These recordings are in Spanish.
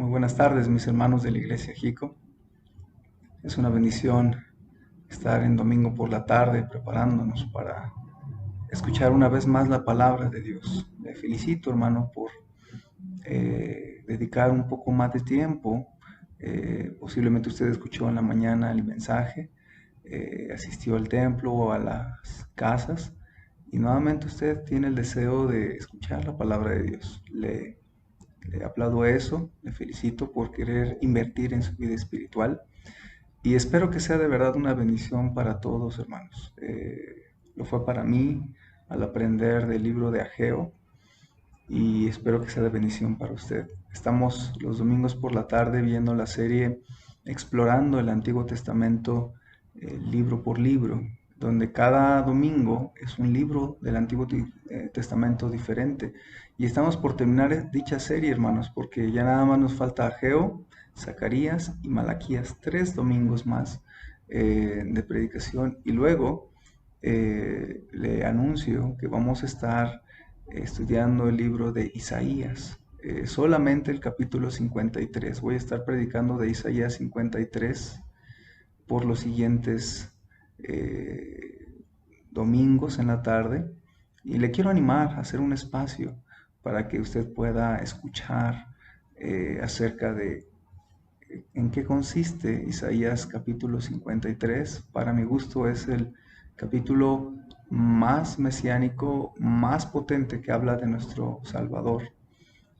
Muy buenas tardes, mis hermanos de la Iglesia Jico. Es una bendición estar en domingo por la tarde preparándonos para escuchar una vez más la palabra de Dios. Le felicito, hermano, por dedicar un poco más de tiempo. Posiblemente usted escuchó en la mañana el mensaje, asistió al templo o a las casas y nuevamente usted tiene el deseo de escuchar la palabra de Dios. Le aplaudo eso, le felicito por querer invertir en su vida espiritual y espero que sea de verdad una bendición para todos, hermanos. Lo fue para mí al aprender del libro de Ageo y espero que sea de bendición para usted. Estamos los domingos por la tarde viendo la serie Explorando el Antiguo Testamento, libro por libro, donde cada domingo es un libro del Antiguo Testamento diferente. Y estamos por terminar dicha serie, hermanos, porque ya nada más nos falta Ageo, Zacarías y Malaquías, 3 domingos más de predicación. Y luego le anuncio que vamos a estar estudiando el libro de Isaías, solamente el capítulo 53. Voy a estar predicando de Isaías 53 por los siguientes domingos en la tarde y le quiero animar a hacer un espacio para que usted pueda escuchar acerca de en qué consiste Isaías capítulo 53. Para mi gusto es el capítulo más mesiánico, más potente que habla de nuestro Salvador.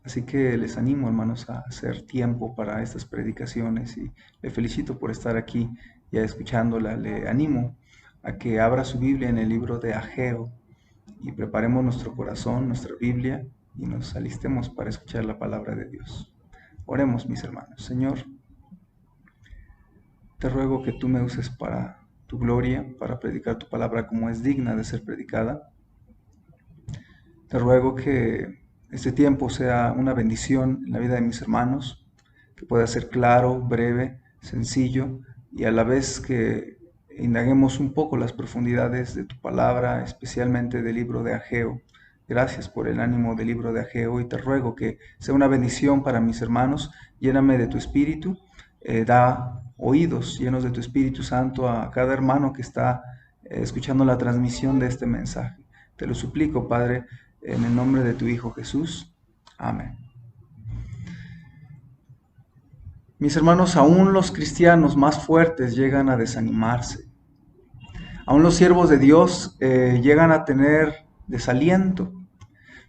Así que les animo, hermanos, a hacer tiempo para estas predicaciones y le felicito por estar aquí ya escuchándola. Le animo a que abra su Biblia en el libro de Ageo y preparemos nuestro corazón, nuestra Biblia y nos alistemos para escuchar la palabra de Dios. Oremos, mis hermanos. Señor, te ruego que tú me uses para tu gloria, para predicar tu palabra como es digna de ser predicada. Te ruego que este tiempo sea una bendición en la vida de mis hermanos, que pueda ser claro, breve, sencillo y a la vez que indaguemos un poco las profundidades de tu palabra, especialmente del libro de Ageo. Gracias por el ánimo del libro de Ageo y te ruego que sea una bendición para mis hermanos. Lléname de tu espíritu, da oídos llenos de tu Espíritu Santo a cada hermano que está escuchando la transmisión de este mensaje. Te lo suplico, Padre, en el nombre de tu Hijo Jesús. Amén. Mis hermanos, aún los cristianos más fuertes llegan a desanimarse. Aún los siervos de Dios llegan a tener desaliento.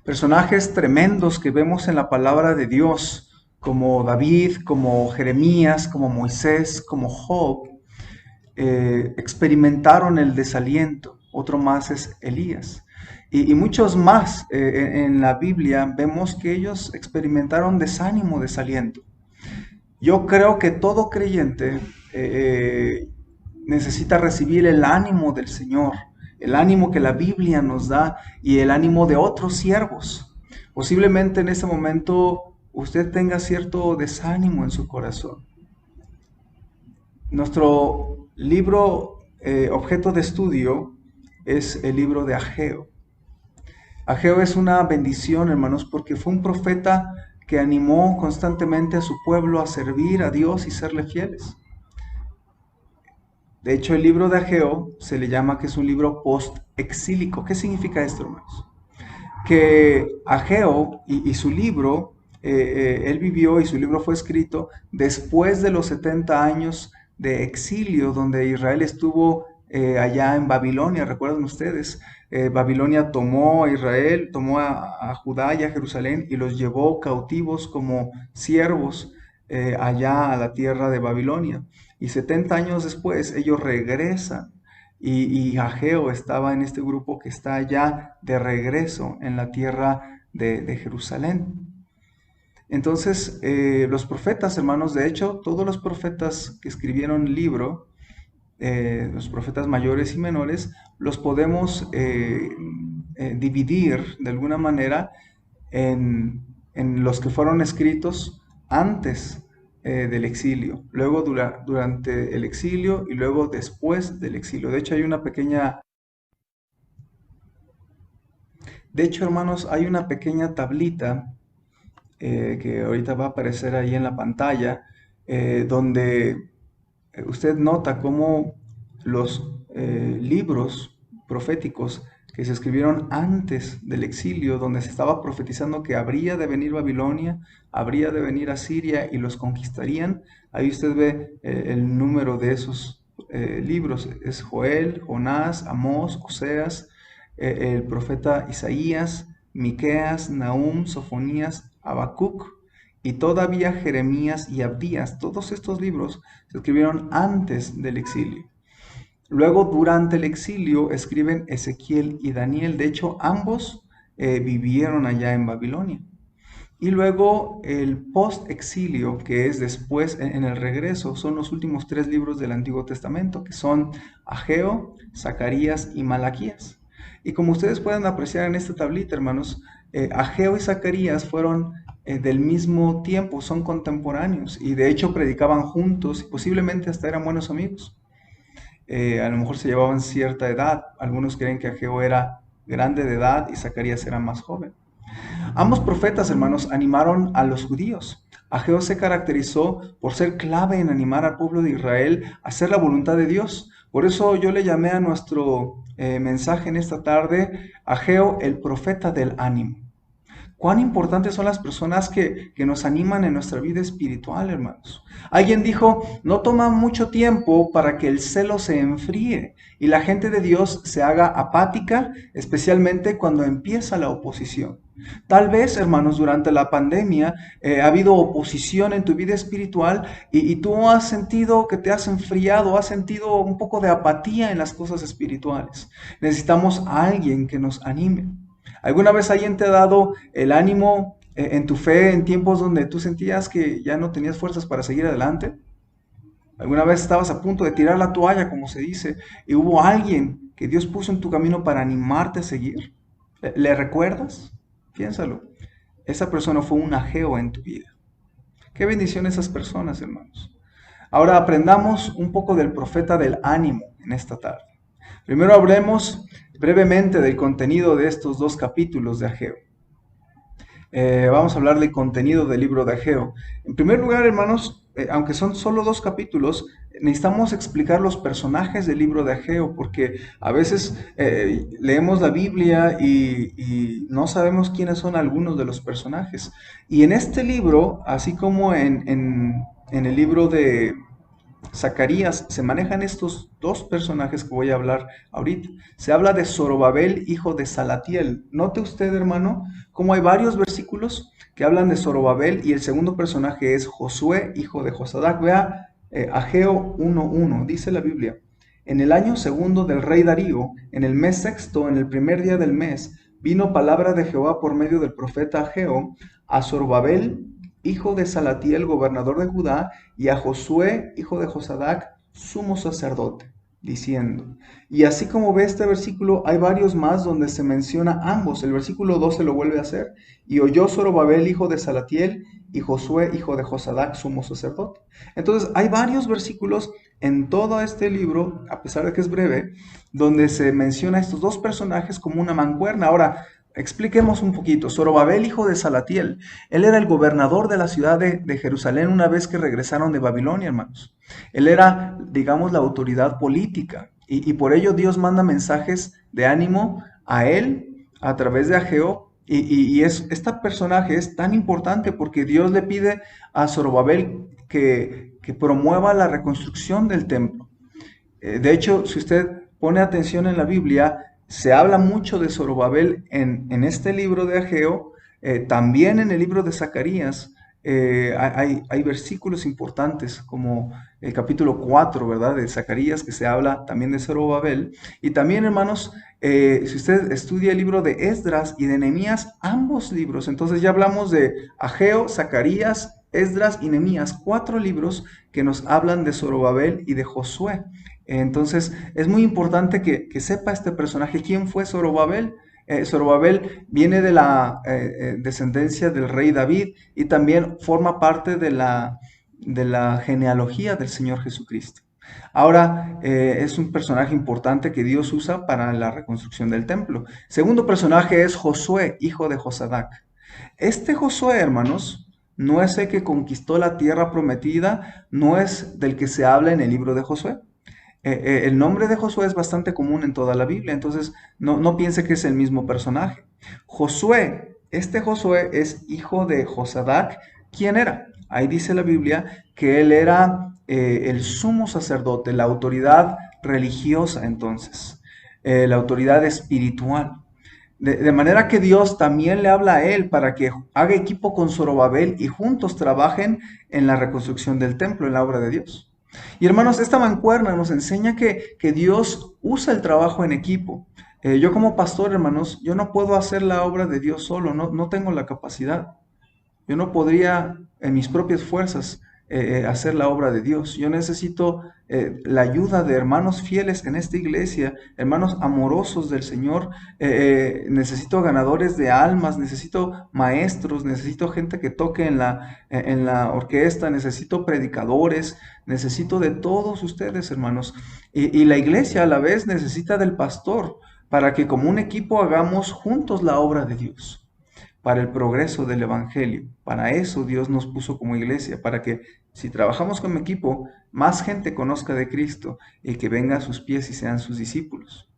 Personajes tremendos que vemos en la palabra de Dios, como David, como Jeremías, como Moisés, como Job, experimentaron el desaliento. Otro más es Elías. Y muchos más en la Biblia vemos que ellos experimentaron desánimo, desaliento. Yo creo que todo creyente necesita recibir el ánimo del Señor, el ánimo que la Biblia nos da y el ánimo de otros siervos. Posiblemente en ese momento usted tenga cierto desánimo en su corazón. Nuestro libro objeto de estudio es el libro de Ageo. Ageo es una bendición, hermanos, porque fue un profeta que animó constantemente a su pueblo a servir a Dios y serle fieles. De hecho, el libro de Ageo se le llama que es un libro post-exílico. ¿Qué significa esto, hermanos? Que Ageo y su libro, él vivió y su libro fue escrito después de los 70 años de exilio, donde Israel estuvo allá en Babilonia. ¿Recuerdan ustedes? Babilonia tomó a Israel, tomó a Judá y a Jerusalén y los llevó cautivos como siervos allá a la tierra de Babilonia. Y 70 años después ellos regresan y Ageo estaba en este grupo que está ya de regreso en la tierra de Jerusalén. Entonces, los profetas, hermanos, de hecho, todos los profetas que escribieron el libro, los profetas mayores y menores, los podemos dividir de alguna manera en los que fueron escritos antes del exilio, luego durante el exilio y luego después del exilio. De hecho, hermanos, hay una pequeña tablita que ahorita va a aparecer ahí en la pantalla, donde usted nota cómo los libros proféticos que se escribieron antes del exilio, donde se estaba profetizando que habría de venir Babilonia, habría de venir Asiria y los conquistarían. Ahí usted ve el número de esos libros. Es Joel, Jonás, Amós, Oseas, el profeta Isaías, Miqueas, Nahum, Sofonías, Habacuc y todavía Jeremías y Abdías. Todos estos libros se escribieron antes del exilio. Luego, durante el exilio, escriben Ezequiel y Daniel. De hecho, ambos vivieron allá en Babilonia. Y luego el post-exilio, que es después en el regreso, son los últimos 3 libros del Antiguo Testamento, que son Ageo, Zacarías y Malaquías. Y como ustedes pueden apreciar en esta tablita, hermanos, Ageo y Zacarías fueron del mismo tiempo, son contemporáneos, y de hecho predicaban juntos y posiblemente hasta eran buenos amigos. A lo mejor se llevaban cierta edad. Algunos creen que Ageo era grande de edad y Zacarías era más joven. Ambos profetas, hermanos, animaron a los judíos. Ageo se caracterizó por ser clave en animar al pueblo de Israel a hacer la voluntad de Dios. Por eso yo le llamé a nuestro mensaje en esta tarde, Ageo, el profeta del ánimo. Cuán importantes son las personas que nos animan en nuestra vida espiritual, hermanos. Alguien dijo, no toma mucho tiempo para que el celo se enfríe y la gente de Dios se haga apática, especialmente cuando empieza la oposición. Tal vez, hermanos, durante la pandemia ha habido oposición en tu vida espiritual y tú has sentido que te has enfriado, has sentido un poco de apatía en las cosas espirituales. Necesitamos a alguien que nos anime. ¿Alguna vez alguien te ha dado el ánimo en tu fe en tiempos donde tú sentías que ya no tenías fuerzas para seguir adelante? ¿Alguna vez estabas a punto de tirar la toalla, como se dice, y hubo alguien que Dios puso en tu camino para animarte a seguir? ¿Le recuerdas? Piénsalo. Esa persona fue un Ageo en tu vida. Qué bendición esas personas, hermanos. Ahora aprendamos un poco del profeta del ánimo en esta tarde. Primero hablemos brevemente del contenido de estos 2 capítulos de Ageo. Vamos a hablar del contenido del libro de Ageo. En primer lugar, hermanos, aunque son solo 2 capítulos, necesitamos explicar los personajes del libro de Ageo, porque a veces leemos la Biblia y no sabemos quiénes son algunos de los personajes. Y en este libro, así como en el libro de Zacarías, se manejan estos 2 personajes que voy a hablar ahorita. Se habla de Zorobabel, hijo de Salatiel. Note usted, hermano, cómo hay varios versículos que hablan de Zorobabel y el segundo personaje es Josué, hijo de Josadac. Vea Ageo 1:1, dice la Biblia. En el año segundo del rey Darío, en el mes sexto, en el primer día del mes, vino palabra de Jehová por medio del profeta Ageo a Zorobabel, hijo de Salatiel, gobernador de Judá, y a Josué, hijo de Josadac, sumo sacerdote, diciendo. Y así como ve este versículo, hay varios más donde se menciona ambos. El versículo 12 lo vuelve a hacer. Y oyó Zorobabel, hijo de Salatiel, y Josué, hijo de Josadac, sumo sacerdote. Entonces, hay varios versículos en todo este libro, a pesar de que es breve, donde se menciona a estos 2 personajes como una mancuerna. Ahora, expliquemos un poquito. Zorobabel, hijo de Salatiel, él era el gobernador de la ciudad de Jerusalén una vez que regresaron de Babilonia, hermanos. Él era, digamos, la autoridad política y por ello Dios manda mensajes de ánimo a él a través de Ageo. Este personaje es tan importante porque Dios le pide a Zorobabel que promueva la reconstrucción del templo. De hecho, si usted pone atención en la Biblia, se habla mucho de Zorobabel en este libro de Ageo, también en el libro de Zacarías. Hay versículos importantes como el capítulo 4, ¿verdad? De Zacarías, que se habla también de Zorobabel. Y también, hermanos, si usted estudia el libro de Esdras y de Nehemías, ambos libros, entonces ya hablamos de Ageo, Zacarías, Esdras y Nehemías, 4 libros que nos hablan de Zorobabel y de Josué. Entonces, es muy importante que sepa este personaje quién fue Zorobabel. Zorobabel viene de la descendencia del rey David y también forma parte de la genealogía del Señor Jesucristo. Ahora, es un personaje importante que Dios usa para la reconstrucción del templo. Segundo personaje es Josué, hijo de Josadac. Este Josué, hermanos, no es el que conquistó la tierra prometida, no es del que se habla en el libro de Josué. El nombre de Josué es bastante común en toda la Biblia, entonces no piense que es el mismo personaje. Josué, este Josué es hijo de Josadac. ¿Quién era? Ahí dice la Biblia que él era el sumo sacerdote, la autoridad religiosa entonces, la autoridad espiritual. De manera que Dios también le habla a él para que haga equipo con Zorobabel y juntos trabajen en la reconstrucción del templo, en la obra de Dios. Y hermanos, esta mancuerna nos enseña que Dios usa el trabajo en equipo. Yo como pastor, hermanos, yo no puedo hacer la obra de Dios solo, no tengo la capacidad. Yo no podría en mis propias fuerzas hacer la obra de Dios. Yo necesito la ayuda de hermanos fieles en esta iglesia, hermanos amorosos del Señor. Necesito ganadores de almas, necesito maestros, necesito gente que toque en la orquesta, necesito predicadores, necesito de todos ustedes, hermanos. Y la iglesia a la vez necesita del pastor para que como un equipo hagamos juntos la obra de Dios para el progreso del Evangelio. Para eso Dios nos puso como iglesia, para que si trabajamos como equipo, más gente conozca de Cristo y que venga a sus pies y sean sus discípulos.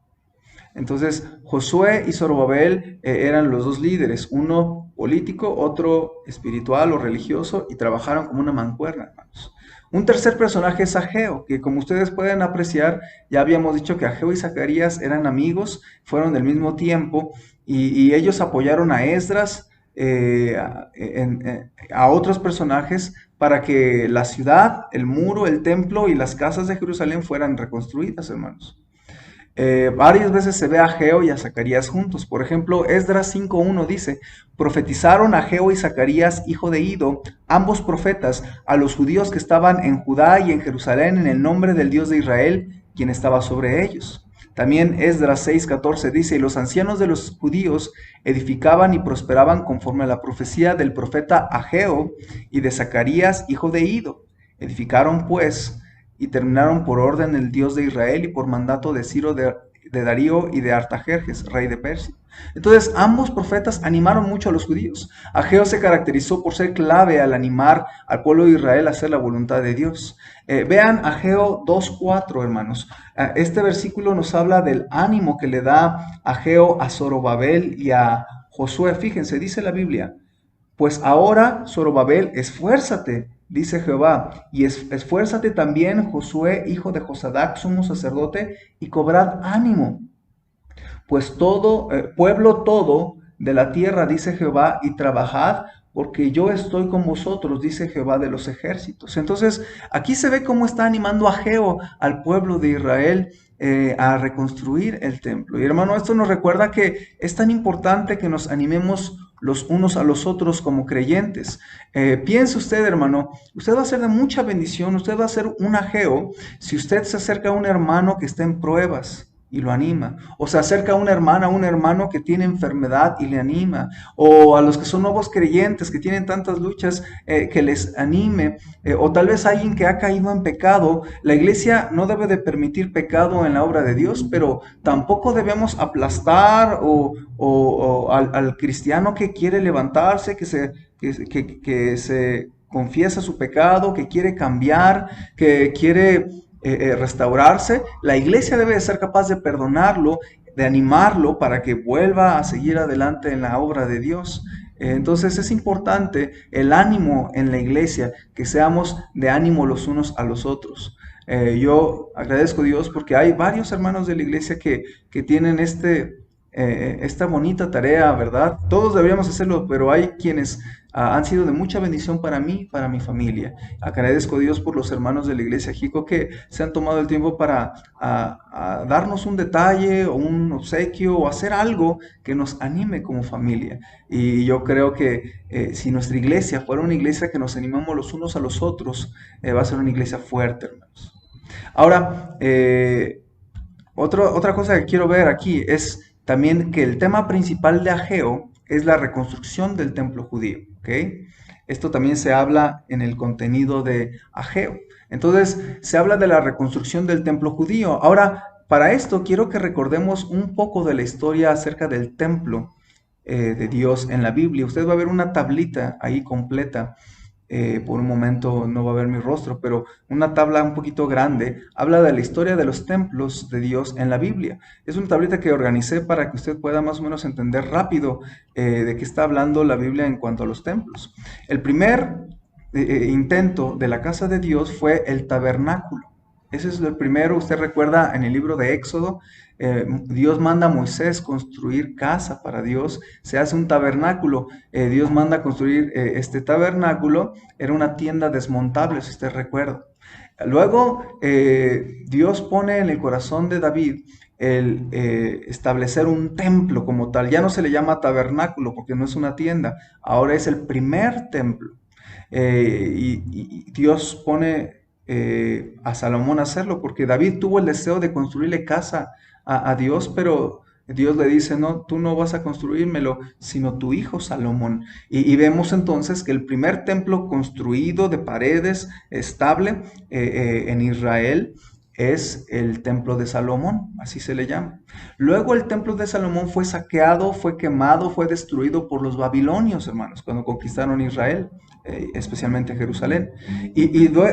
Entonces, Josué y Zorobabel eran los dos líderes, uno político, otro espiritual o religioso, y trabajaron como una mancuerna, hermanos. Un tercer personaje es Ageo, que como ustedes pueden apreciar, ya habíamos dicho que Ageo y Zacarías eran amigos, fueron del mismo tiempo, y ellos apoyaron a Esdras, a otros personajes, para que la ciudad, el muro, el templo y las casas de Jerusalén fueran reconstruidas, hermanos. Varias veces se ve a Ageo y a Zacarías juntos. Por ejemplo, Esdras 5.1 dice, profetizaron Ageo y Zacarías, hijo de Ido, ambos profetas, a los judíos que estaban en Judá y en Jerusalén en el nombre del Dios de Israel, quien estaba sobre ellos. También Esdras 6.14 dice, y los ancianos de los judíos edificaban y prosperaban conforme a la profecía del profeta Ageo y de Zacarías, hijo de Ido. Edificaron pues y terminaron por orden del Dios de Israel y por mandato de Ciro de Darío y de Artajerjes, rey de Persia. Entonces, ambos profetas animaron mucho a los judíos. Ageo se caracterizó por ser clave al animar al pueblo de Israel a hacer la voluntad de Dios. Vean Ageo 2.4, hermanos. Este versículo nos habla del ánimo que le da Ageo a Zorobabel y a Josué. Fíjense, dice la Biblia, pues ahora, Zorobabel, esfuérzate, dice Jehová, y esfuérzate también, Josué, hijo de Josadac, sumo sacerdote, y cobrad ánimo, pues todo, pueblo todo de la tierra, dice Jehová, y trabajad, porque yo estoy con vosotros, dice Jehová de los ejércitos. Entonces, aquí se ve cómo está animando a Ageo al pueblo de Israel a reconstruir el templo. Y hermano, esto nos recuerda que es tan importante que nos animemos los unos a los otros como creyentes. Piense usted, hermano, usted va a ser de mucha bendición, usted va a ser un Ageo si usted se acerca a un hermano que está en pruebas y lo anima, o se acerca a una hermana, a un hermano que tiene enfermedad y le anima, o a los que son nuevos creyentes que tienen tantas luchas, que les anime, o tal vez alguien que ha caído en pecado. La iglesia no debe de permitir pecado en la obra de Dios, pero tampoco debemos aplastar o al cristiano que quiere levantarse, que se confiesa su pecado, que quiere cambiar, que quiere restaurarse. La iglesia debe de ser capaz de perdonarlo, de animarlo para que vuelva a seguir adelante en la obra de Dios. Entonces es importante el ánimo en la iglesia, que seamos de ánimo los unos a los otros. Yo agradezco a Dios porque hay varios hermanos de la iglesia que tienen esta bonita tarea, ¿verdad? Todos deberíamos hacerlo, pero hay quienes han sido de mucha bendición para mí, para mi familia. Agradezco a Dios por los hermanos de la iglesia Jico que se han tomado el tiempo para a darnos un detalle o un obsequio o hacer algo que nos anime como familia. Y yo creo que si nuestra iglesia fuera una iglesia que nos animamos los unos a los otros, va a ser una iglesia fuerte, hermanos. Ahora, otra cosa que quiero ver aquí es también que el tema principal de Ageo es la reconstrucción del templo judío, ¿ok? Esto también se habla en el contenido de Ageo. Entonces, se habla de la reconstrucción del templo judío. Ahora, para esto quiero que recordemos un poco de la historia acerca del templo de Dios en la Biblia. Usted va a ver una tablita ahí completa. Por un momento no va a ver mi rostro, pero una tabla un poquito grande habla de la historia de los templos de Dios en la Biblia. Es una tablita que organicé para que usted pueda más o menos entender rápido de qué está hablando la Biblia en cuanto a los templos. El primer intento de la casa de Dios fue el tabernáculo. Ese es el primero. Usted recuerda en el libro de Éxodo, Dios manda a Moisés construir casa para Dios, se hace un tabernáculo. Dios manda a construir este tabernáculo, era una tienda desmontable, si usted recuerda. Luego, Dios pone en el corazón de David el establecer un templo como tal. Ya no se le llama tabernáculo porque no es una tienda, ahora es el primer templo. Y Dios pone a Salomón a hacerlo, porque David tuvo el deseo de construirle casa a Dios, pero Dios le dice, no, tú no vas a construírmelo, sino tu hijo Salomón. Y vemos entonces que el primer templo construido de paredes estable en Israel es el templo de Salomón, así se le llama. Luego el templo de Salomón fue saqueado, fue quemado, fue destruido por los babilonios, hermanos, cuando conquistaron Israel, especialmente Jerusalén.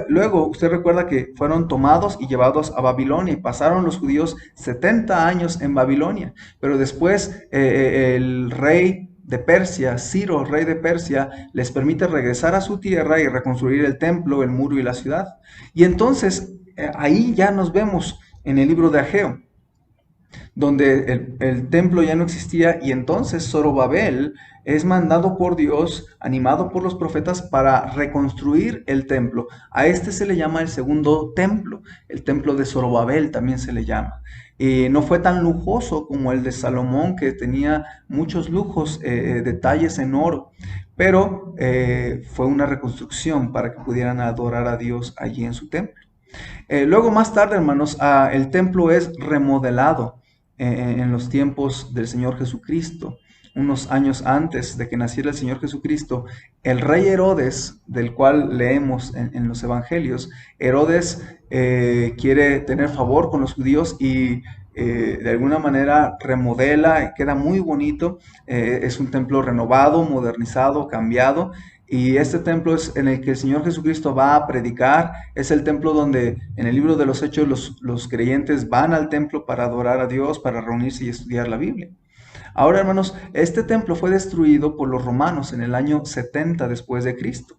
Luego usted recuerda que fueron tomados y llevados a Babilonia y pasaron los judíos 70 años en Babilonia, pero después el rey de Persia, Ciro, rey de Persia, les permite regresar a su tierra y reconstruir el templo, el muro y la ciudad. Y entonces ahí ya nos vemos en el libro de Ageo, donde el templo ya no existía, y entonces Zorobabel es mandado por Dios, animado por los profetas, para reconstruir el templo. A este se le llama el segundo templo, el templo de Zorobabel también se le llama. No fue tan lujoso como el de Salomón, que tenía muchos lujos, detalles en oro, pero fue una reconstrucción para que pudieran adorar a Dios allí en su templo. Luego más tarde, hermanos, el templo es remodelado en los tiempos del Señor Jesucristo. Unos años antes de que naciera el Señor Jesucristo, el rey Herodes, del cual leemos en los evangelios, Herodes quiere tener favor con los judíos y de alguna manera remodela, queda muy bonito. Es un templo renovado, modernizado, cambiado. Y este templo es en el que el Señor Jesucristo va a predicar. Es el templo donde en el libro de los Hechos los creyentes van al templo para adorar a Dios, para reunirse y estudiar la Biblia. Ahora, hermanos, este templo fue destruido por los romanos en el año 70 después de Cristo.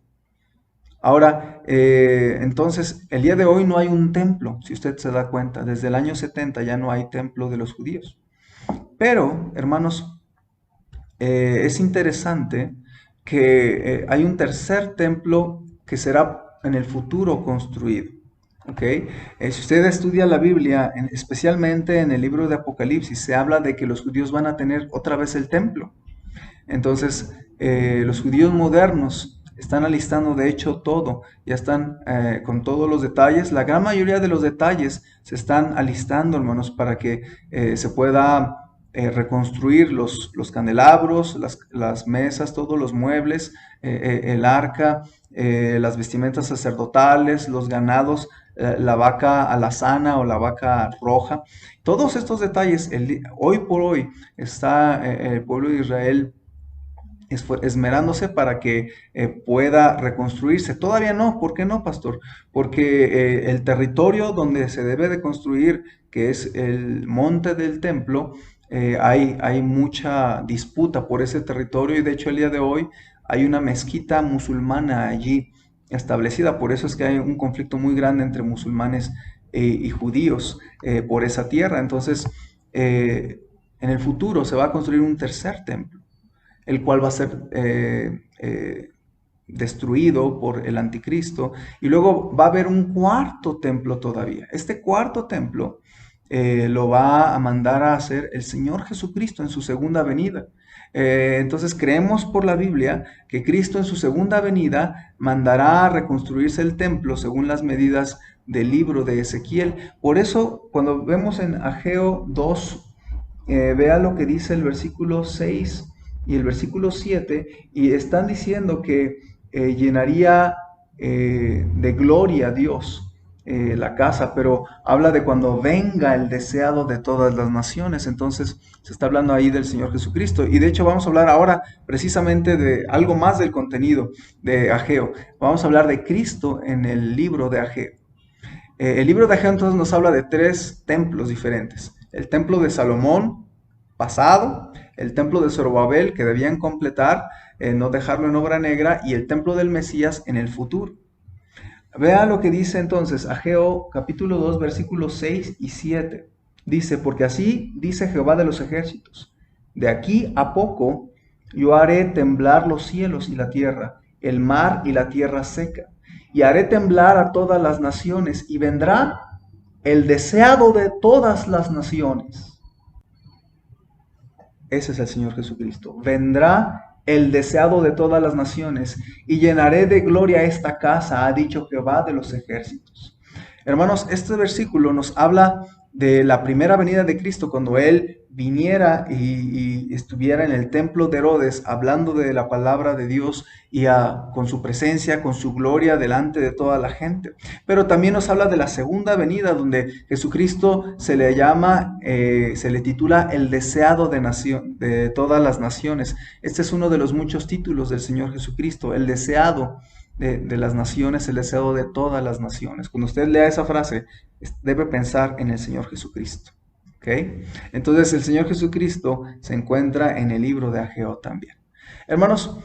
Ahora, entonces, el día de hoy no hay un templo, si usted se da cuenta. Desde el año 70 ya no hay templo de los judíos. Pero, hermanos, es interesante que hay un tercer templo que será en el futuro construido. ¿Okay? Si usted estudia la Biblia, especialmente en el libro de Apocalipsis, se habla de que los judíos van a tener otra vez el templo. Entonces, los judíos modernos están alistando, de hecho, todo. Ya están con todos los detalles. La gran mayoría de los detalles se están alistando, hermanos, para que se pueda reconstruir los candelabros, las mesas, todos los muebles, el arca, las vestimentas sacerdotales, los ganados, la vaca alazana o la vaca roja. Todos estos detalles, hoy por hoy, está el pueblo de Israel esmerándose para que pueda reconstruirse. Todavía no. ¿Por qué no, pastor? Porque el territorio donde se debe de construir, que es el monte del templo, hay mucha disputa por ese territorio, y de hecho el día de hoy hay una mezquita musulmana allí establecida. Por eso es que hay un conflicto muy grande entre musulmanes y judíos por esa tierra. Entonces, en el futuro se va a construir un tercer templo, el cual va a ser destruido por el anticristo, y luego va a haber un cuarto templo todavía. Este cuarto templo lo va a mandar a hacer el Señor Jesucristo en su segunda venida. Entonces creemos por la Biblia que Cristo en su segunda venida mandará a reconstruirse el templo según las medidas del libro de Ezequiel. Por eso, cuando vemos en Ageo 2, vea lo que dice el versículo 6 y el versículo 7, y están diciendo que llenaría de gloria a Dios la casa, pero habla de cuando venga el deseado de todas las naciones. Entonces se está hablando ahí del Señor Jesucristo. Y de hecho vamos a hablar ahora precisamente de algo más del contenido de Ageo. Vamos a hablar de Cristo en el libro de Ageo. El libro de Ageo entonces nos habla de tres templos diferentes. El templo de Salomón pasado, el templo de Zorobabel que debían completar, no dejarlo en obra negra, y el templo del Mesías en el futuro. Vea lo que dice entonces Ageo capítulo 2 versículos 6 y 7. Dice, porque así dice Jehová de los ejércitos, de aquí a poco yo haré temblar los cielos y la tierra, el mar y la tierra seca, y haré temblar a todas las naciones, y vendrá el deseado de todas las naciones. Ese es el Señor Jesucristo. Vendrá el deseado de todas las naciones, y llenaré de gloria esta casa, ha dicho Jehová de los ejércitos. Hermanos, este versículo nos habla de la primera venida de Cristo, cuando Él viniera y estuviera en el templo de Herodes, hablando de la palabra de Dios y con su presencia, con su gloria delante de toda la gente. Pero también nos habla de la segunda venida, donde Jesucristo se le llama, se le titula el deseado de todas las naciones. Este es uno de los muchos títulos del Señor Jesucristo, el deseado de las naciones, el deseado de todas las naciones. Cuando usted lea esa frase, debe pensar en el Señor Jesucristo. ¿Okay? Entonces el Señor Jesucristo se encuentra en el libro de Ageo también. Hermanos,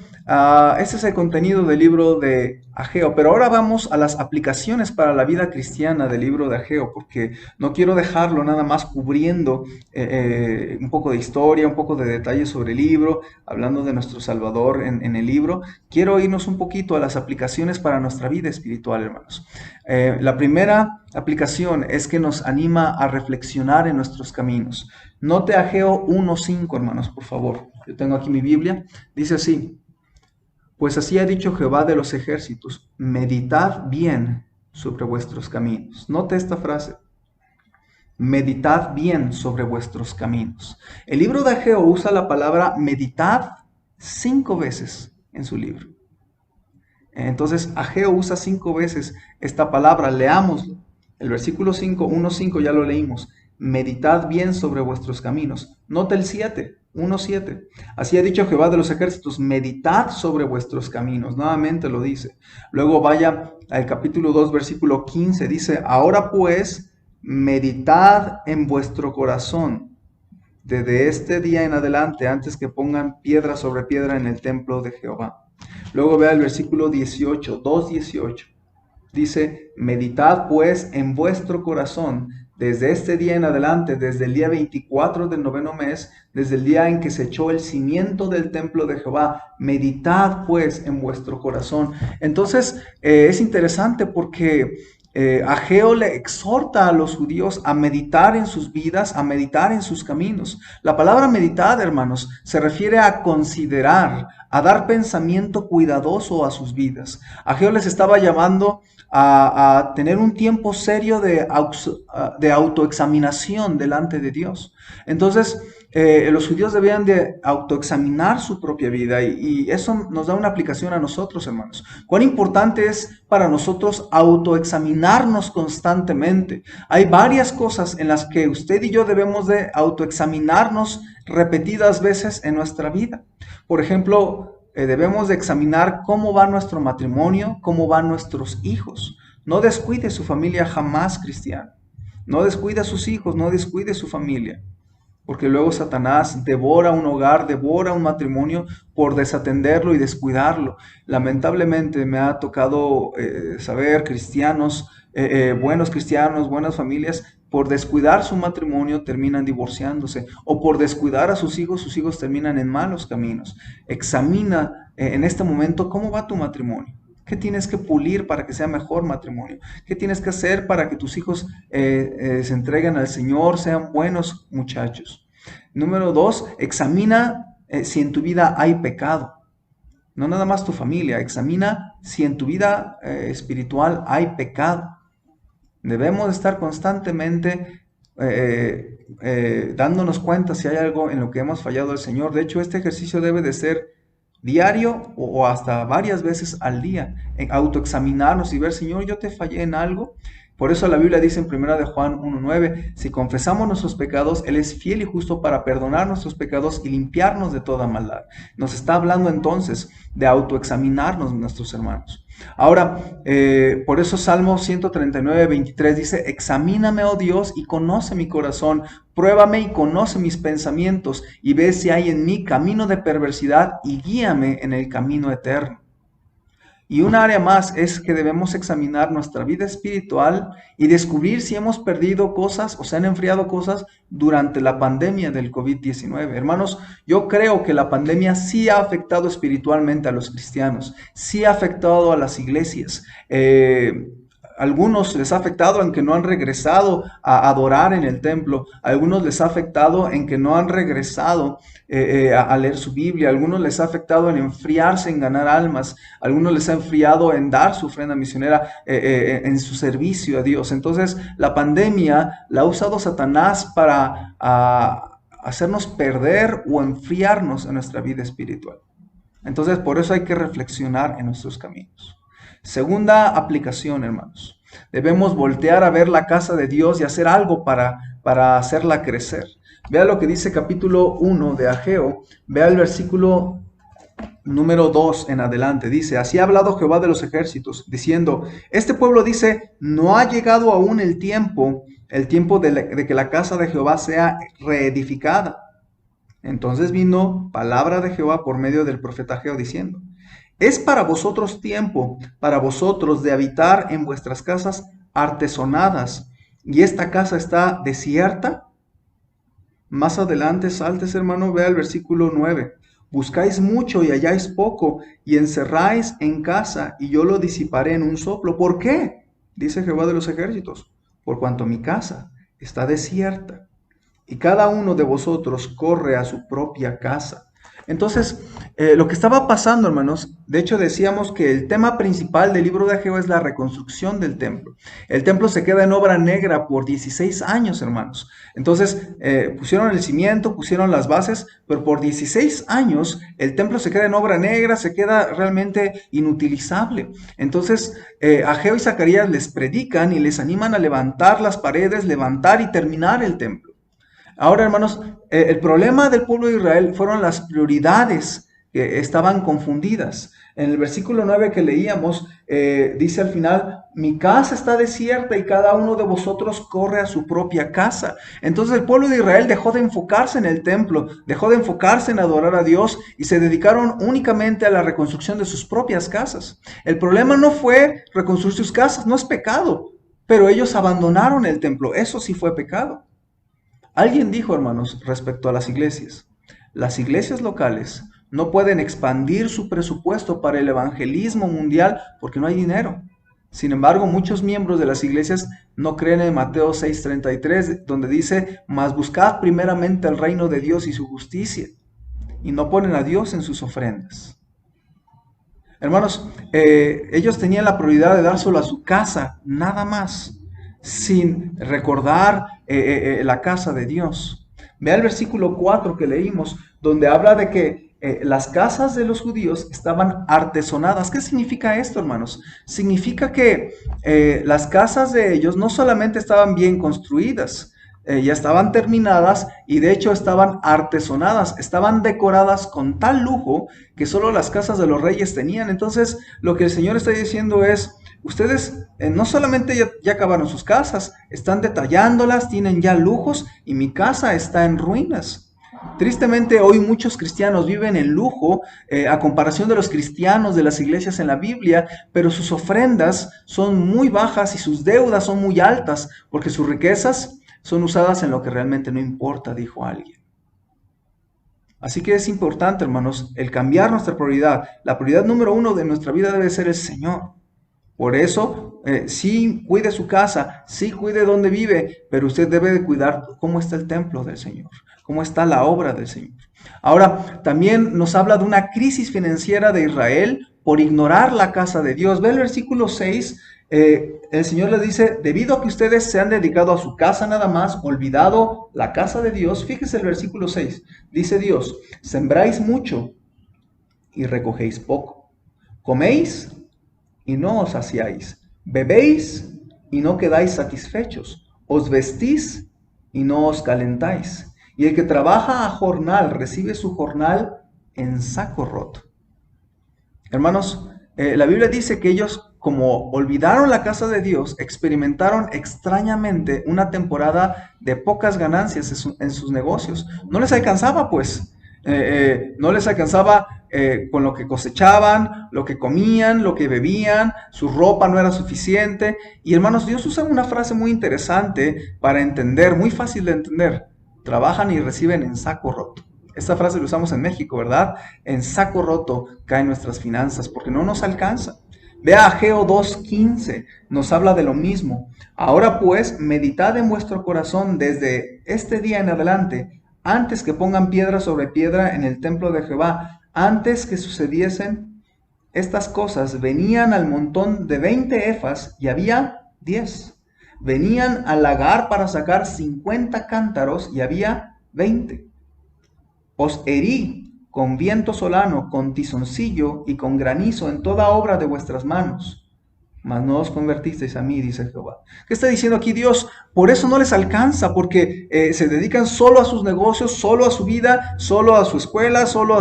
este es el contenido del libro de Ageo, pero ahora vamos a las aplicaciones para la vida cristiana del libro de Ageo, porque no quiero dejarlo nada más cubriendo un poco de historia, un poco de detalles sobre el libro, hablando de nuestro Salvador en el libro. Quiero irnos un poquito a las aplicaciones para nuestra vida espiritual, hermanos. La primera aplicación es que nos anima a reflexionar en nuestros caminos. Note Ageo 1:5, hermanos, por favor. Yo tengo aquí mi Biblia. Dice así: pues así ha dicho Jehová de los ejércitos, meditad bien sobre vuestros caminos. Note esta frase: meditad bien sobre vuestros caminos. El libro de Ageo usa la palabra meditad 5 veces en su libro. Entonces, Ageo usa 5 veces esta palabra. Leámoslo. El versículo 5, 1:5 ya lo leímos. Meditad bien sobre vuestros caminos. Nota el 7, 1:7. Así ha dicho Jehová de los ejércitos, meditad sobre vuestros caminos. Nuevamente lo dice. Luego vaya al capítulo 2, versículo 15. Dice, ahora pues, meditad en vuestro corazón desde este día en adelante, antes que pongan piedra sobre piedra en el templo de Jehová. Luego vea el versículo 18, 2:18. Dice, meditad pues en vuestro corazón desde este día en adelante, desde el día 24 del 9º mes, desde el día en que se echó el cimiento del templo de Jehová. Meditad pues en vuestro corazón. Entonces es interesante porque Ageo le exhorta a los judíos a meditar en sus vidas, a meditar en sus caminos. La palabra meditar, hermanos, se refiere a considerar, a dar pensamiento cuidadoso a sus vidas. Ageo les estaba llamando a tener un tiempo serio de autoexaminación delante de Dios. Entonces, los judíos debían de autoexaminar su propia vida, y eso nos da una aplicación a nosotros, hermanos. Cuán importante es para nosotros autoexaminarnos constantemente. Hay varias cosas en las que usted y yo debemos de autoexaminarnos repetidas veces en nuestra vida. Por ejemplo, debemos de examinar cómo va nuestro matrimonio, cómo van nuestros hijos. No descuide su familia jamás, cristiano. No descuide a sus hijos, no descuide su familia. Porque luego Satanás devora un hogar, devora un matrimonio por desatenderlo y descuidarlo. Lamentablemente me ha tocado saber cristianos, buenos cristianos, buenas familias, por descuidar su matrimonio terminan divorciándose, o por descuidar a sus hijos terminan en malos caminos. Examina en este momento cómo va tu matrimonio. ¿Qué tienes que pulir para que sea mejor matrimonio? ¿Qué tienes que hacer para que tus hijos se entreguen al Señor, sean buenos muchachos? Número 2, examina si en tu vida hay pecado. No nada más tu familia, examina si en tu vida espiritual hay pecado. Debemos estar constantemente dándonos cuenta si hay algo en lo que hemos fallado al Señor. De hecho, este ejercicio debe de ser diario o hasta varias veces al día, en autoexaminarnos y ver, Señor, yo te fallé en algo. Por eso la Biblia dice en 1 de Juan 1:9, si confesamos nuestros pecados, Él es fiel y justo para perdonar nuestros pecados y limpiarnos de toda maldad. Nos está hablando entonces de autoexaminarnos, nuestros hermanos. Ahora, por eso Salmo 139:23 dice, examíname, oh Dios, y conoce mi corazón, pruébame y conoce mis pensamientos, y ve si hay en mí camino de perversidad, y guíame en el camino eterno. Y un área más es que debemos examinar nuestra vida espiritual y descubrir si hemos perdido cosas o se han enfriado cosas durante la pandemia del COVID-19. Hermanos, yo creo que la pandemia sí ha afectado espiritualmente a los cristianos, sí ha afectado a las iglesias. Algunos les ha afectado en que no han regresado a adorar en el templo. A algunos les ha afectado en que no han regresado a leer su Biblia. A algunos les ha afectado en enfriarse en ganar almas. A algunos les ha enfriado en dar su ofrenda misionera en su servicio a Dios. Entonces, la pandemia la ha usado Satanás para hacernos perder o enfriarnos en nuestra vida espiritual. Entonces, por eso hay que reflexionar en nuestros caminos. Segunda aplicación, hermanos. Debemos voltear a ver la casa de Dios y hacer algo para hacerla crecer. Vea lo que dice capítulo 1 de Ageo. Vea el versículo número 2 en adelante. Dice, así ha hablado Jehová de los ejércitos, diciendo, este pueblo dice, no ha llegado aún el tiempo de que la casa de Jehová sea reedificada. Entonces vino palabra de Jehová por medio del profeta Ageo diciendo, es para vosotros tiempo, para vosotros de habitar en vuestras casas artesonadas, y esta casa está desierta. Más adelante, saltes, hermano, vea el versículo 9. Buscáis mucho y halláis poco, y encerráis en casa, y yo lo disiparé en un soplo. ¿Por qué? Dice Jehová de los ejércitos, por cuanto mi casa está desierta, y cada uno de vosotros corre a su propia casa. Entonces, lo que estaba pasando, hermanos, de hecho decíamos que el tema principal del libro de Ageo es la reconstrucción del templo. El templo se queda en obra negra por 16 años, hermanos. Entonces, pusieron el cimiento, pusieron las bases, pero por 16 años el templo se queda en obra negra, se queda realmente inutilizable. Entonces, Ageo y Zacarías les predican y les animan a levantar las paredes, levantar y terminar el templo. Ahora, hermanos, el problema del pueblo de Israel fueron las prioridades que estaban confundidas. En el versículo 9 que leíamos, dice al final, mi casa está desierta y cada uno de vosotros corre a su propia casa. Entonces el pueblo de Israel dejó de enfocarse en el templo, dejó de enfocarse en adorar a Dios y se dedicaron únicamente a la reconstrucción de sus propias casas. El problema no fue reconstruir sus casas, no es pecado, pero ellos abandonaron el templo, eso sí fue pecado. Alguien dijo, hermanos, respecto a las iglesias locales no pueden expandir su presupuesto para el evangelismo mundial porque no hay dinero. Sin embargo, muchos miembros de las iglesias no creen en Mateo 6:33, donde dice, mas buscad primeramente el reino de Dios y su justicia, y no ponen a Dios en sus ofrendas. Hermanos, ellos tenían la prioridad de dar solo a su casa, nada más, sin recordar la casa de Dios. Vea el versículo 4 que leímos, donde habla de que las casas de los judíos estaban artesonadas. ¿Qué significa esto, hermanos? Significa que las casas de ellos no solamente estaban bien construidas, ya estaban terminadas y de hecho estaban artesonadas, estaban decoradas con tal lujo que solo las casas de los reyes tenían. Entonces, lo que el Señor está diciendo es, ustedes no solamente ya acabaron sus casas, están detallándolas, tienen ya lujos y mi casa está en ruinas. Tristemente hoy muchos cristianos viven en lujo a comparación de los cristianos de las iglesias en la Biblia, pero sus ofrendas son muy bajas y sus deudas son muy altas porque sus riquezas son usadas en lo que realmente no importa, dijo alguien. Así que es importante, hermanos, el cambiar nuestra prioridad. La prioridad número 1 de nuestra vida debe ser el Señor. Por eso, sí cuide su casa, sí cuide donde vive, pero usted debe de cuidar cómo está el templo del Señor, cómo está la obra del Señor. Ahora, también nos habla de una crisis financiera de Israel por ignorar la casa de Dios. Ve el versículo 6, el Señor les dice, debido a que ustedes se han dedicado a su casa nada más, olvidado la casa de Dios, fíjese el versículo 6, dice Dios, sembráis mucho y recogéis poco, coméis y no os saciáis, bebéis y no quedáis satisfechos. Os vestís y no os calentáis. Y el que trabaja a jornal recibe su jornal en saco roto. Hermanos, la Biblia dice que ellos, como olvidaron la casa de Dios, experimentaron extrañamente una temporada de pocas ganancias en sus negocios. No les alcanzaba, pues. No les alcanzaba con lo que cosechaban, lo que comían, lo que bebían, su ropa no era suficiente. Y hermanos, Dios usa una frase muy interesante para entender, muy fácil de entender. Trabajan y reciben en saco roto. Esta frase la usamos en México, ¿verdad? En saco roto caen nuestras finanzas porque no nos alcanza. Vea Ageo 2:15, nos habla de lo mismo. Ahora pues, meditad en vuestro corazón desde este día en adelante, antes que pongan piedra sobre piedra en el templo de Jehová, antes que sucediesen estas cosas, venían al montón de 20 efas y había 10. Venían al lagar para sacar 50 cántaros y había 20. Os herí con viento solano, con tizoncillo y con granizo en toda obra de vuestras manos. Mas no os convertisteis a mí, dice Jehová. ¿Qué está diciendo aquí Dios? Por eso no les alcanza, porque se dedican solo a sus negocios, solo a su vida, solo a su escuela, solo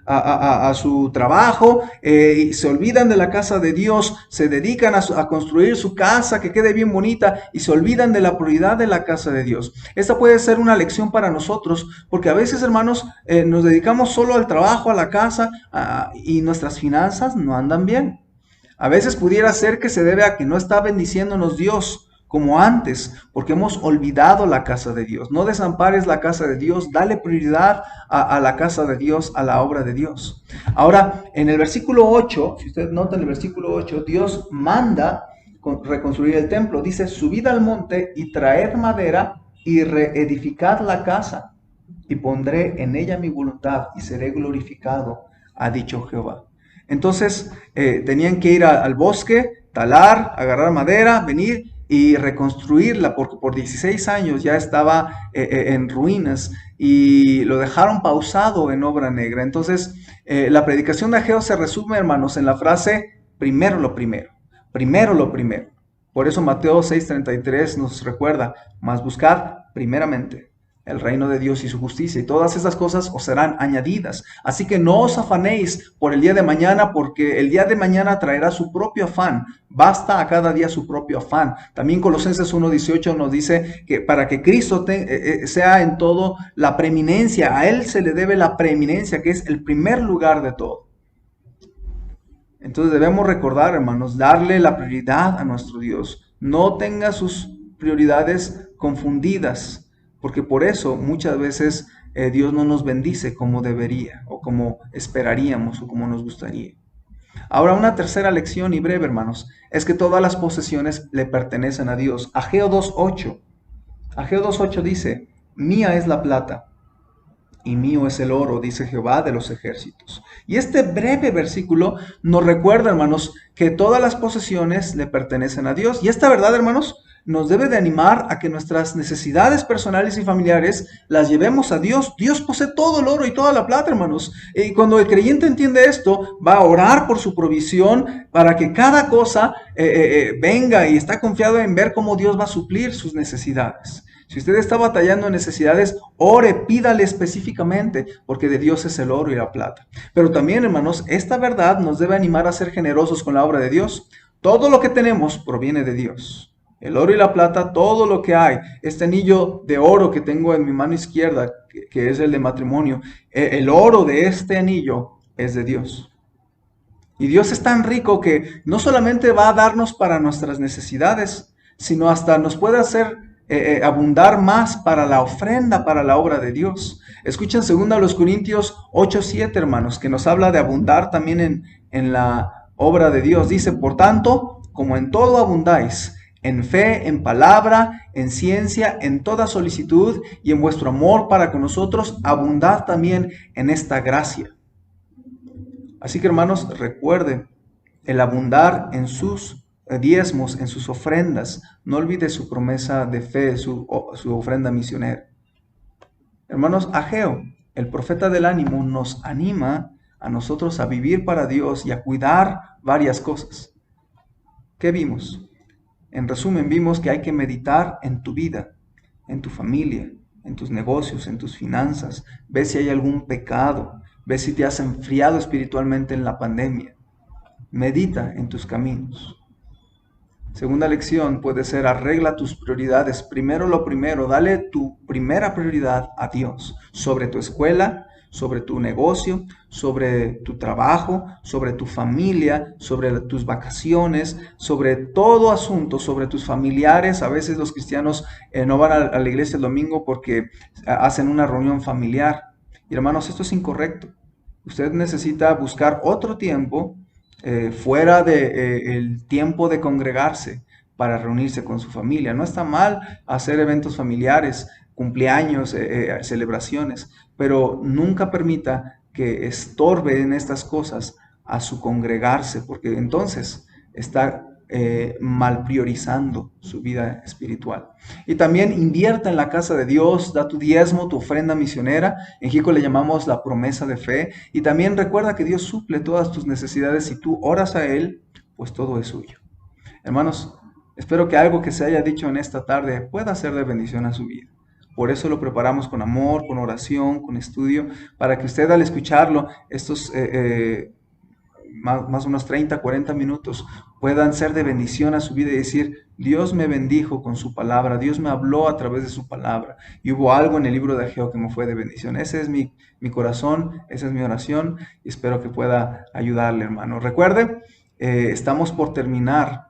a su trabajo, y se olvidan de la casa de Dios, se dedican a construir su casa, que quede bien bonita, y se olvidan de la prioridad de la casa de Dios. Esta puede ser una lección para nosotros, porque a veces, hermanos, nos dedicamos solo al trabajo, a la casa, y nuestras finanzas no andan bien. A veces pudiera ser que se debe a que no está bendiciéndonos Dios como antes, porque hemos olvidado la casa de Dios. No desampares la casa de Dios, dale prioridad a la casa de Dios, a la obra de Dios. Ahora, en el versículo 8, si usted nota en el versículo 8, Dios manda reconstruir el templo. Dice, subid al monte y traed madera y reedificad la casa, y pondré en ella mi voluntad y seré glorificado, ha dicho Jehová. Entonces tenían que ir al bosque, talar, agarrar madera, venir y reconstruirla, porque por 16 años ya estaba en ruinas y lo dejaron pausado en obra negra. Entonces la predicación de Ageo se resume, hermanos, en la frase, primero lo primero, primero lo primero. Por eso Mateo 6:33 nos recuerda, mas buscad primeramente el reino de Dios y su justicia, y todas esas cosas os serán añadidas. Así que no os afanéis por el día de mañana, porque el día de mañana traerá su propio afán. Basta a cada día su propio afán. También Colosenses 1:18 nos dice que para que Cristo sea en todo la preeminencia, a Él se le debe la preeminencia, que es el primer lugar de todo. Entonces debemos recordar, hermanos, darle la prioridad a nuestro Dios. No tenga sus prioridades confundidas, porque por eso muchas veces Dios no nos bendice como debería, o como esperaríamos, o como nos gustaría. Ahora, una tercera lección, y breve, hermanos, es que todas las posesiones le pertenecen a Dios. Ageo 2:8. Ageo 2:8 dice, mía es la plata y mío es el oro, dice Jehová de los ejércitos. Y este breve versículo nos recuerda, hermanos, que todas las posesiones le pertenecen a Dios. Y esta verdad, hermanos, nos debe de animar a que nuestras necesidades personales y familiares las llevemos a Dios. Dios posee todo el oro y toda la plata, hermanos. Y cuando el creyente entiende esto, va a orar por su provisión para que cada cosa venga, y está confiado en ver cómo Dios va a suplir sus necesidades. Si usted está batallando en necesidades, ore, pídale específicamente, porque de Dios es el oro y la plata. Pero también, hermanos, esta verdad nos debe animar a ser generosos con la obra de Dios. Todo lo que tenemos proviene de Dios. El oro y la plata, todo lo que hay. Este anillo de oro que tengo en mi mano izquierda, que es el de matrimonio, el oro de este anillo es de Dios. Y Dios es tan rico que no solamente va a darnos para nuestras necesidades, sino hasta nos puede hacer abundar más para la ofrenda, para la obra de Dios. Escuchen 2 Corintios 8:7, hermanos, que nos habla de abundar también en la obra de Dios. Dice, por tanto, como en todo abundáis, en fe, en palabra, en ciencia, en toda solicitud y en vuestro amor para con nosotros, abundad también en esta gracia. Así que, hermanos, recuerden el abundar en sus diezmos, en sus ofrendas. No olvide su promesa de fe, su ofrenda misionera. Hermanos, Ageo, el profeta del ánimo, nos anima a nosotros a vivir para Dios y a cuidar varias cosas. ¿Qué vimos? En resumen, vimos que hay que meditar en tu vida, en tu familia, en tus negocios, en tus finanzas. Ve si hay algún pecado, ve si te has enfriado espiritualmente en la pandemia. Medita en tus caminos. Segunda lección puede ser: arregla tus prioridades. Primero lo primero, dale tu primera prioridad a Dios sobre tu escuela, sobre tu negocio, sobre tu trabajo, sobre tu familia, sobre tus vacaciones, sobre todo asunto, sobre tus familiares. A veces los cristianos no van a la iglesia el domingo porque hacen una reunión familiar. Y hermanos, esto es incorrecto. Usted necesita buscar otro tiempo fuera de, el tiempo de congregarse para reunirse con su familia. No está mal hacer eventos familiares, cumpleaños, celebraciones, pero nunca permita que estorbe en estas cosas a su congregarse, porque entonces está mal priorizando su vida espiritual. Y también invierta en la casa de Dios, da tu diezmo, tu ofrenda misionera. En Jico le llamamos la promesa de fe. Y también recuerda que Dios suple todas tus necesidades. Si tú oras a Él, pues todo es suyo. Hermanos, espero que algo que se haya dicho en esta tarde pueda ser de bendición a su vida. Por eso lo preparamos con amor, con oración, con estudio, para que usted al escucharlo, estos más unos 30, 40 minutos, puedan ser de bendición a su vida y decir: Dios me bendijo con su palabra, Dios me habló a través de su palabra, y hubo algo en el libro de Ageo que me fue de bendición. Ese es mi corazón, esa es mi oración, y espero que pueda ayudarle, hermano. Recuerde, estamos por terminar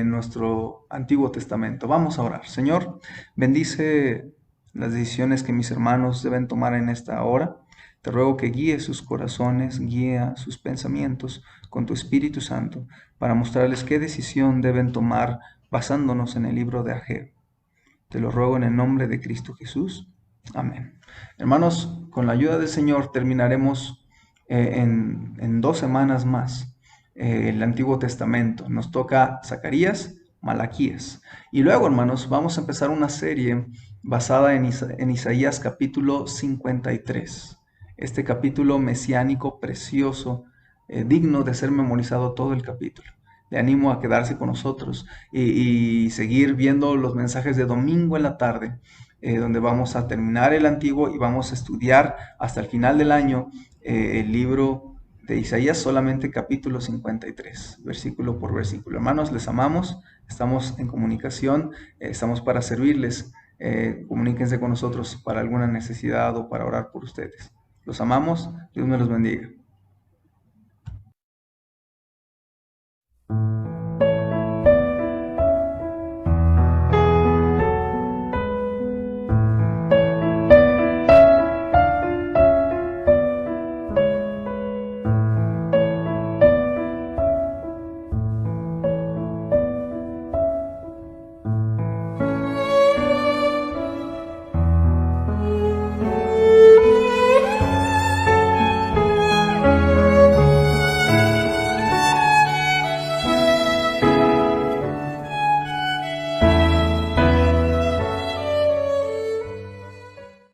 nuestro Antiguo Testamento. Vamos a orar. Señor, bendice las decisiones que mis hermanos deben tomar en esta hora. Te ruego que guíe sus corazones, guía sus pensamientos con tu Espíritu Santo para mostrarles qué decisión deben tomar basándonos en el libro de Ageo. Te lo ruego en el nombre de Cristo Jesús. Amén. Hermanos, con la ayuda del Señor terminaremos en 2 semanas más el Antiguo Testamento. Nos toca Zacarías, Malaquías. Y luego, hermanos, vamos a empezar una serie basada en Isaías capítulo 53. Este capítulo mesiánico precioso, digno de ser memorizado todo el capítulo. Le animo a quedarse con nosotros y seguir viendo los mensajes de domingo en la tarde, donde vamos a terminar el Antiguo y vamos a estudiar hasta el final del año el libro de Isaías, solamente capítulo 53, versículo por versículo. Hermanos, les amamos, estamos en comunicación, estamos para servirles. Comuníquense con nosotros para alguna necesidad o para orar por ustedes. Los amamos, Dios me los bendiga.